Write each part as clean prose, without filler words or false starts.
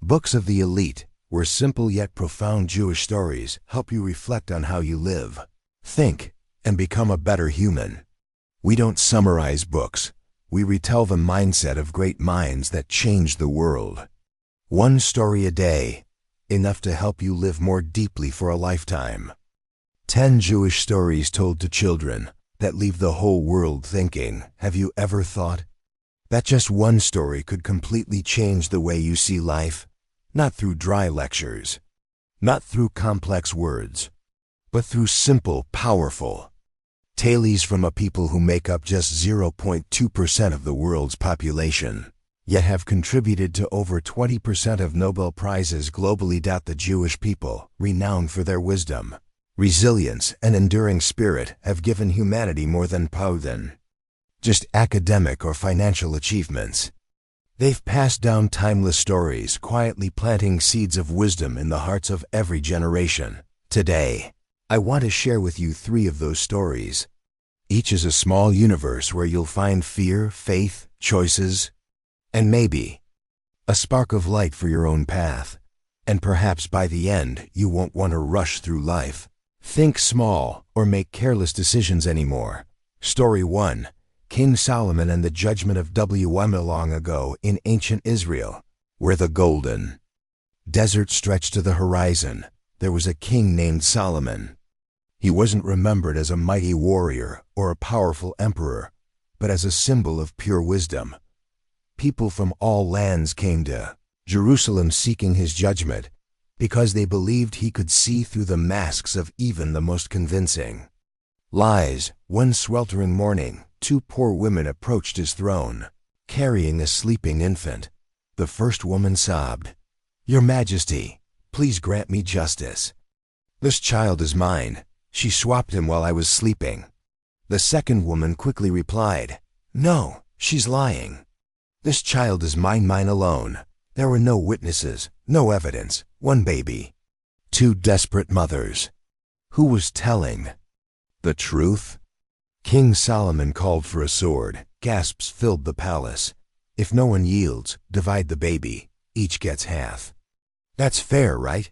Books of the Elite, where simple yet profound Jewish stories help you reflect on how you live, think, and become a better human. We don't summarize books. We retell the mindset of great minds that changed the world. One story a day, enough to help you live more deeply for a lifetime. 10 Jewish stories told to children that leave the whole world thinking. Have you ever thought that just one story could completely change the way you see life? Not through dry lectures, not through complex words, but through simple, powerful tales from a people who make up just 0.2% of the world's population, yet have contributed to over 20% of Nobel Prizes globally. The Jewish people, renowned for their wisdom, resilience, and enduring spirit, have given humanity more than just academic or financial achievements. They've passed down timeless stories, quietly planting seeds of wisdom in the hearts of every generation. Today, I want to share with you 3 of those stories. Each is a small universe where you'll find fear, faith, choices, and maybe a spark of light for your own path. And perhaps by the end, you won't want to rush through life, think small, or make careless decisions anymore. Story 1. King Solomon and the Judgment of Long ago in ancient Israel, where the golden desert stretched to the horizon, there was a king named Solomon. He wasn't remembered as a mighty warrior or a powerful emperor, but as a symbol of pure wisdom. People from all lands came to Jerusalem seeking his judgment because they believed he could see through the masks of even the most convincing lies. One sweltering morning, 2 poor women approached his throne, carrying a sleeping infant. The first woman sobbed, "Your Majesty, please grant me justice. This child is mine. She swapped him while I was sleeping." The second woman quickly replied, "No, she's lying. This child is mine alone. There were no witnesses, no evidence, one baby." 2 desperate mothers. Who was telling the truth? King Solomon called for a sword. Gasps filled the palace. "If no one yields, divide the baby. Each gets half. That's fair, right?"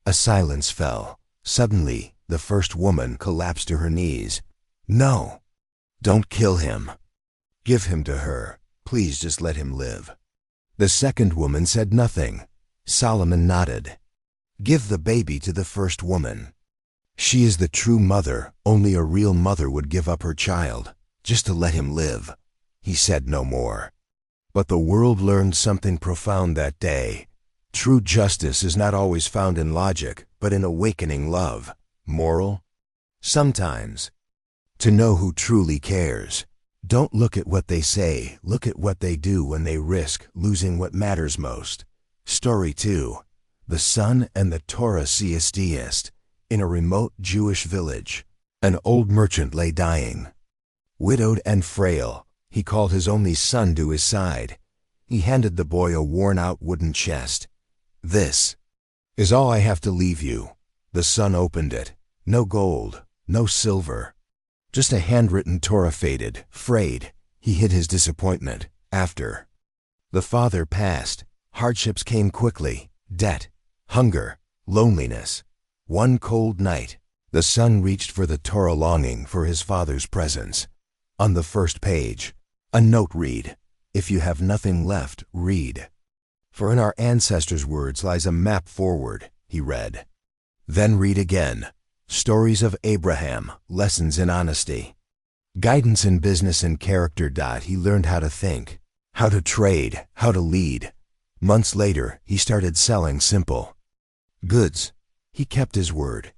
A silence fell. Suddenly, the first woman collapsed to her knees. "No, don't kill him. Give him to her. Please just let him live." The second woman said nothing. Solomon nodded. "Give the baby to the first woman. She is the true mother. Only a real mother would give up her child, just to let him live." He said no more. But the world learned something profound that day. True justice is not always found in logic, but in awakening love. Moral? Sometimes, to know who truly cares, don't look at what they say, look at what they do when they risk losing what matters most. Story 2. The Son and the Torah Seist. In a remote Jewish village, an old merchant lay dying. Widowed and frail, he called his only son to his side. He handed the boy a worn-out wooden chest. "This is all I have to leave you." The son opened it. No gold, no silver, just a handwritten Torah. Faded, frayed, he hid his disappointment. After the father passed, hardships came quickly: debt, hunger, loneliness. One cold night, the son reached for the Torah, longing for his father's presence. On the first page, a note read, "If you have nothing left, read. For in our ancestors' words lies a map forward," he read. Then read again. Stories of Abraham, lessons in honesty, guidance in business and character. He learned how to think, how to trade, how to lead. Months later, he started selling simple goods. He kept his word.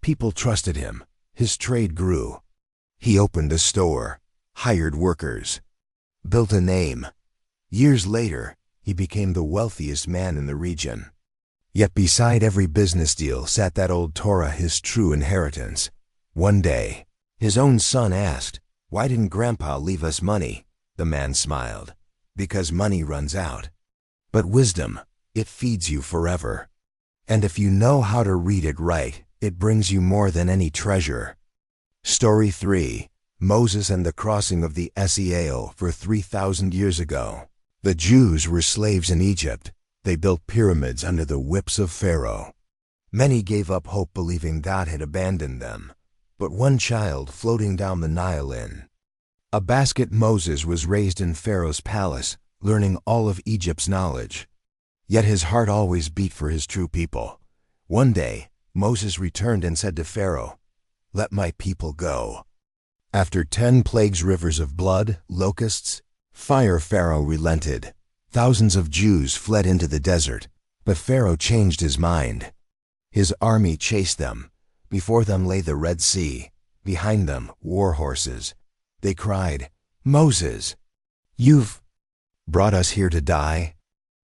People trusted him. His trade grew. He opened a store, hired workers, built a name. Years later, he became the wealthiest man in the region. Yet beside every business deal sat that old Torah, his true inheritance. One day, his own son asked, "Why didn't Grandpa leave us money?" The man smiled, "Because money runs out. But wisdom, it feeds you forever. And if you know how to read it right, it brings you more than any treasure." Story 3. Moses and the crossing of the Exile. For 3,000 years ago, the Jews were slaves in Egypt. They built pyramids under the whips of Pharaoh. Many gave up hope, believing God had abandoned them. But one child floating down the Nile in a basket, Moses, was raised in Pharaoh's palace, learning all of Egypt's knowledge. Yet his heart always beat for his true people. One day, Moses returned and said to Pharaoh, "Let my people go." After 10 plagues, rivers of blood, locusts, fire, Pharaoh relented. Thousands of Jews fled into the desert, but Pharaoh changed his mind. His army chased them. Before them lay the Red Sea. Behind them, war horses. They cried, "Moses, you've brought us here to die?"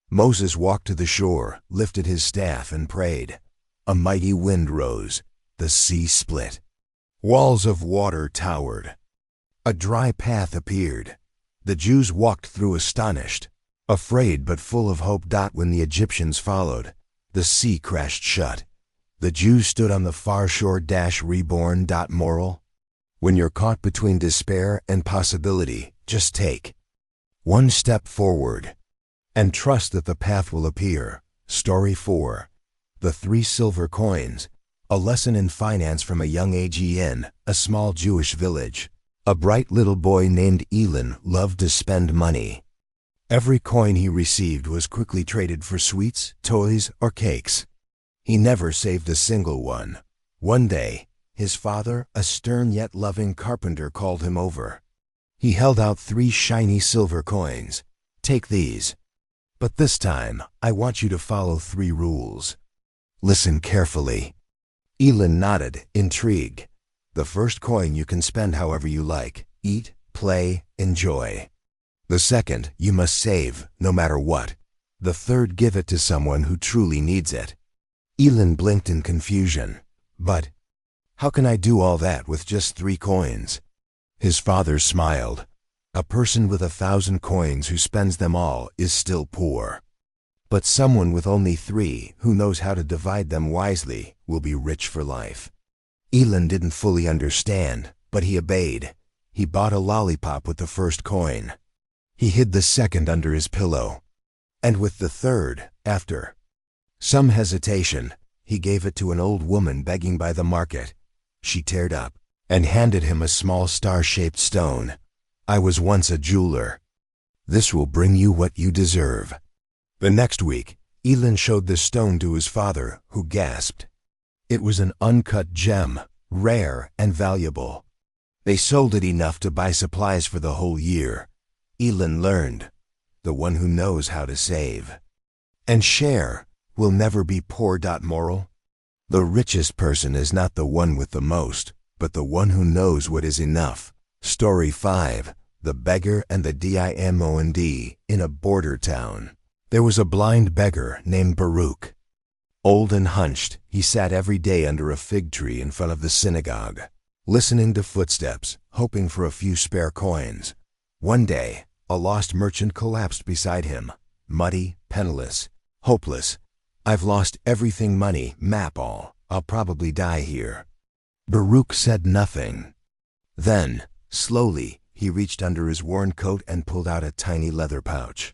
Moses walked to the shore, lifted his staff, and prayed. A mighty wind rose. The sea split. Walls of water towered. A dry path appeared. The Jews walked through astonished, afraid but full of hope. When the Egyptians followed, the sea crashed shut. The Jews stood on the far shore. Reborn. Moral: when you're caught between despair and possibility, just take one step forward and trust that the path will appear. Story 4. The 3 Silver Coins. A lesson in finance from a young age. In a small Jewish village, a bright little boy named Elon loved to spend money. Every coin he received was quickly traded for sweets, toys, or cakes. He never saved a single one. One day, his father, a stern yet loving carpenter, called him over. He held out 3 shiny silver coins. "Take these. But this time, I want you to follow 3 rules. Listen carefully." Elon nodded, intrigued. "The first coin you can spend however you like. Eat, play, enjoy. The second, you must save, no matter what. The third, give it to someone who truly needs it." Elon blinked in confusion. "But how can I do all that with just 3 coins? His father smiled. "A person with 1,000 coins who spends them all is still poor. But someone with only 3, who knows how to divide them wisely, will be rich for life." Elon didn't fully understand, but he obeyed. He bought a lollipop with the first coin. He hid the second under his pillow. And with the third, after some hesitation, he gave it to an old woman begging by the market. She teared up and handed him a small star-shaped stone. "I was once a jeweler. This will bring you what you deserve." The next week, Elon showed the stone to his father, who gasped. It was an uncut gem, rare and valuable. They sold it enough to buy supplies for the whole year. Elon learned, the one who knows how to save and share will never be poor. Moral: the richest person is not the one with the most, but the one who knows what is enough. Story 5. The Beggar and the Diamond. In a border town, there was a blind beggar named Baruch. Old and hunched, he sat every day under a fig tree in front of the synagogue, listening to footsteps, hoping for a few spare coins. One day, a lost merchant collapsed beside him, muddy, penniless, hopeless. "I've lost everything, money, map, all. I'll probably die here." Baruch said nothing. Then, slowly, he reached under his worn coat and pulled out a tiny leather pouch.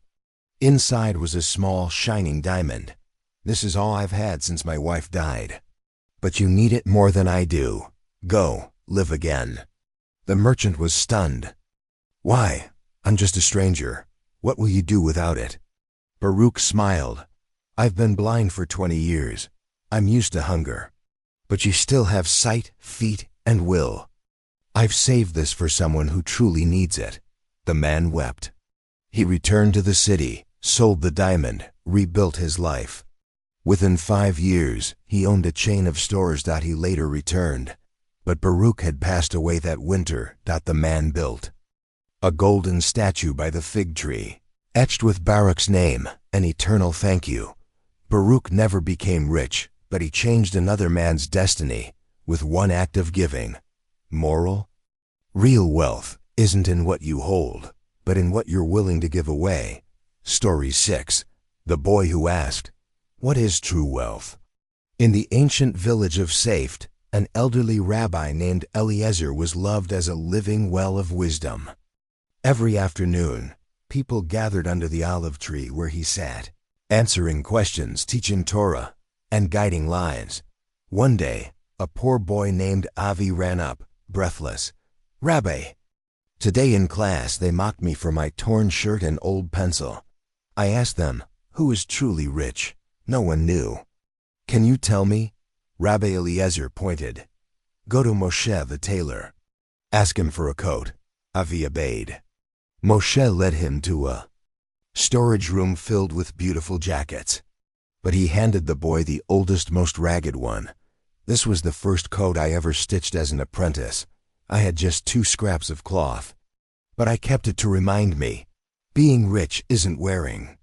Inside was a small, shining diamond. "This is all I've had since my wife died. But you need it more than I do. Go, live again." The merchant was stunned. "Why? I'm just a stranger. What will you do without it?" Baruch smiled. "I've been blind for 20 years. I'm used to hunger. But you still have sight, feet, and will. I've saved this for someone who truly needs it." The man wept. He returned to the city, sold the diamond, rebuilt his life. Within 5 years, he owned a chain of stores. He later returned. But Baruch had passed away that winter. The man built a golden statue by the fig tree, etched with Baruch's name, an eternal thank you. Baruch never became rich, but he changed another man's destiny with one act of giving. Moral: real wealth isn't in what you hold, but in what you're willing to give away. Story 6. The Boy Who Asked. What is true wealth? In the ancient village of Safed, an elderly rabbi named Eliezer was loved as a living well of wisdom. Every afternoon, people gathered under the olive tree where he sat. answering questions, teaching Torah, and guiding lives. One day, a poor boy named Avi ran up, breathless. "Rabbi, today in class they mocked me for my torn shirt and old pencil. I asked them, who is truly rich? No one knew. Can you tell me?" Rabbi Eliezer pointed. "Go to Moshe the tailor. Ask him for a coat." Avi obeyed. Moshe led him to a storage room filled with beautiful jackets. But he handed the boy the oldest, most ragged one. "This was the first coat I ever stitched as an apprentice. I had just 2 scraps of cloth. But I kept it to remind me, being rich isn't wearing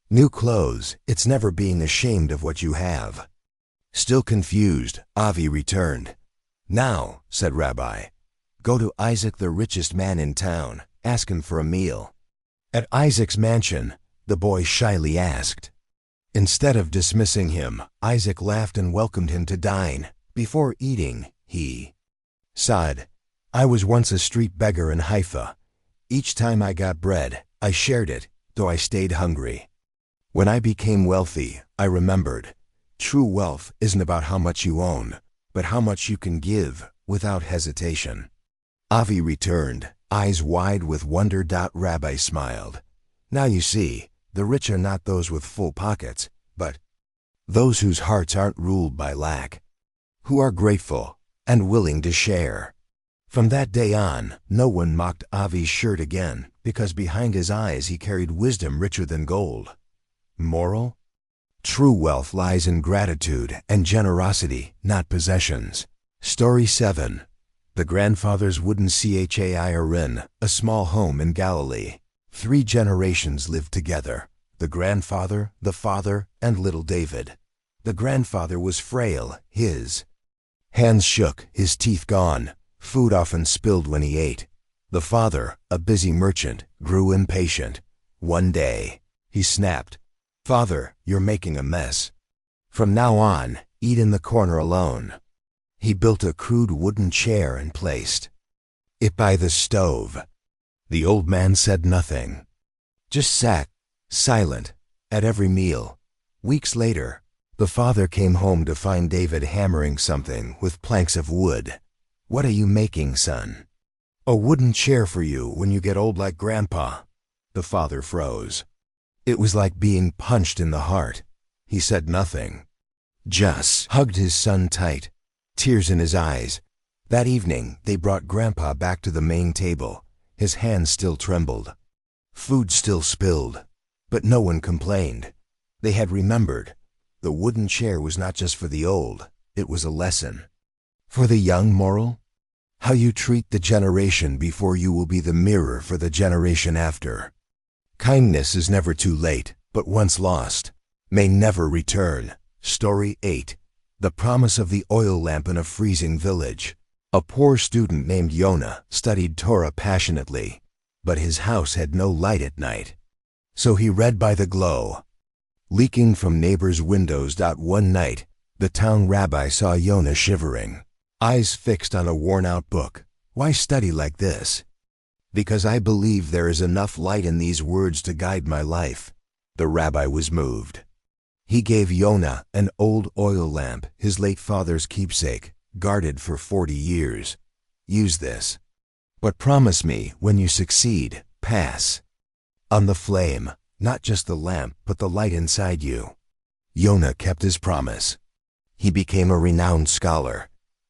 new clothes, it's never being ashamed of what you have." Still confused, Avi returned. "Now," said Rabbi, "go to Isaac, the richest man in town. Ask him for a meal." At Isaac's mansion, the boy shyly asked. Instead of dismissing him, Isaac laughed and welcomed him to dine. Before eating, he sighed. "I was once a street beggar in Haifa. Each time I got bread, I shared it, though I stayed hungry. When I became wealthy, I remembered, true wealth isn't about how much you own, but how much you can give without hesitation." Avi returned, eyes wide with wonder. Rabbi smiled. "Now you see, the rich are not those with full pockets, but those whose hearts aren't ruled by lack, who are grateful and willing to share." From that day on, no one mocked Avi's shirt again, because behind his eyes he carried wisdom richer than gold. Moral? True wealth lies in gratitude and generosity, not possessions. Story 7. The grandfather's wooden chairin, a small home in Galilee. 3 generations lived together: the grandfather, the father, and little David. The grandfather was frail, his hands shook, his teeth gone. Food often spilled when he ate. The father, a busy merchant, grew impatient. One day, he snapped, "Father, you're making a mess. From now on, eat in the corner alone." He built a crude wooden chair and placed it by the stove. The old man said nothing, just sat, silent, at every meal. Weeks later, the father came home to find David hammering something with planks of wood. "What are you making, son?" "A wooden chair for you when you get old like Grandpa." The father froze. It was like being punched in the heart. He said nothing, just hugged his son tight, tears in his eyes. That evening, they brought Grandpa back to the main table. His hands still trembled. Food still spilled, but no one complained. They had remembered. The wooden chair was not just for the old, it was a lesson. For the young, moral? How you treat the generation before you will be the mirror for the generation after. Kindness is never too late, but once lost, may never return. Story 8. The promise of the oil lamp in a freezing village. A poor student named Yonah studied Torah passionately, but his house had no light at night. So he read by the glow, leaking from neighbors' windows. One night, the town rabbi saw Yonah shivering, eyes fixed on a worn-out book. "Why study like this?" "Because I believe there is enough light in these words to guide my life." The rabbi was moved. He gave Yonah an old oil lamp, his late father's keepsake, guarded for 40 years. "Use this. But promise me, when you succeed, pass on the flame, not just the lamp, but the light inside you." Yonah kept his promise. He became a renowned scholar.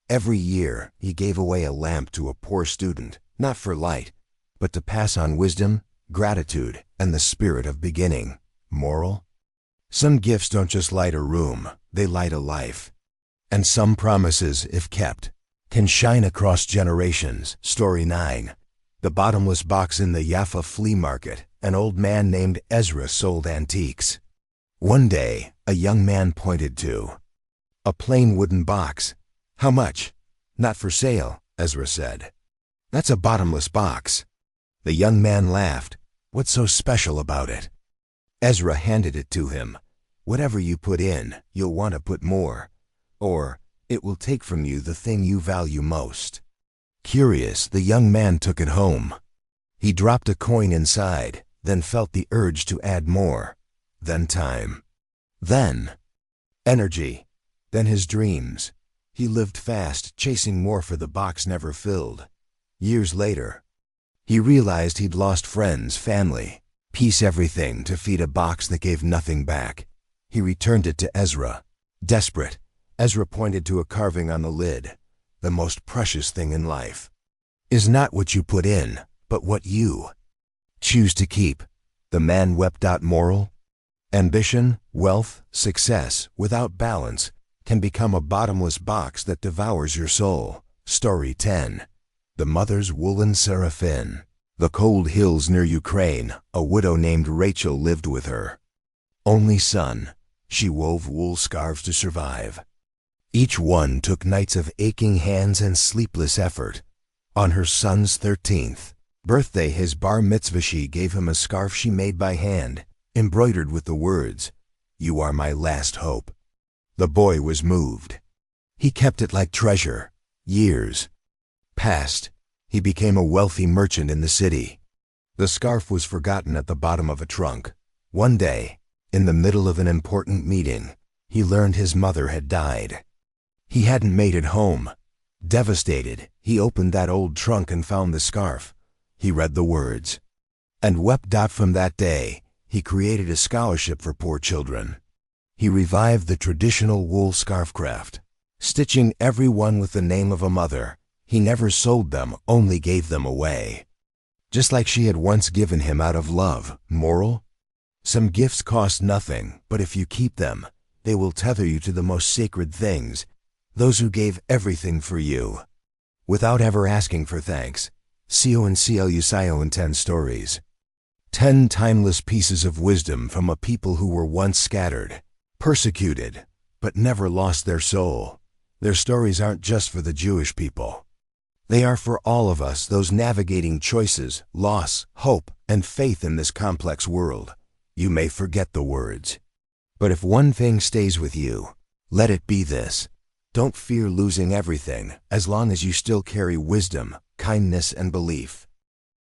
Every year, he gave away a lamp to a poor student, not for light, but to pass on wisdom, gratitude, and the spirit of beginning. Moral? Some gifts don't just light a room, they light a life. And some promises, if kept, can shine across generations. Story 9. The bottomless box in the Jaffa flea market. An old man named Ezra sold antiques. One day, a young man pointed to a plain wooden box. "How much?" "Not for sale," Ezra said. "That's a bottomless box." The young man laughed. "What's so special about it?" Ezra handed it to him. "Whatever you put in, you'll want to put more, or it will take from you the thing you value most." Curious, the young man took it home. He dropped a coin inside, then felt the urge to add more. then time, then energy, then his dreams. He lived fast, chasing more for the box never filled. Years later, he realized he'd lost friends, family, peace, everything to feed a box that gave nothing back. He returned it to Ezra. Desperate, Ezra pointed to a carving on the lid. The most precious thing in life is not what you put in, but what you choose to keep. The man wept out. Moral: ambition, wealth, success without balance can become a bottomless box that devours your soul. Story 10. The Mother's Woolen Seraphim. The cold hills near Ukraine, a widow named Rachel lived with her only son. She wove wool scarves to survive. Each one took nights of aching hands and sleepless effort. On her son's 13th birthday, his bar mitzvah, she gave him a scarf she made by hand, embroidered with the words, "You are my last hope." The boy was moved. He kept it like treasure. Years passed. He became a wealthy merchant in the city. The scarf was forgotten at the bottom of a trunk. One day, in the middle of an important meeting, he learned his mother had died. He hadn't made it home. Devastated, he opened that old trunk and found the scarf. He read the words and wept. From that day, he created a scholarship for poor children. He revived the traditional wool scarf craft, stitching every one with the name of a mother. He never sold them, only gave them away, just like she had once given him out of love. Moral: some gifts cost nothing, but if you keep them, they will tether you to the most sacred things, those who gave everything for you, without ever asking for thanks. CONCLUSIO in 10 stories. 10 timeless pieces of wisdom from a people who were once scattered, persecuted, but never lost their soul. Their stories aren't just for the Jewish people. They are for all of us, those navigating choices, loss, hope, and faith in this complex world. You may forget the words, but if one thing stays with you, let it be this: don't fear losing everything, as long as you still carry wisdom, kindness, and belief.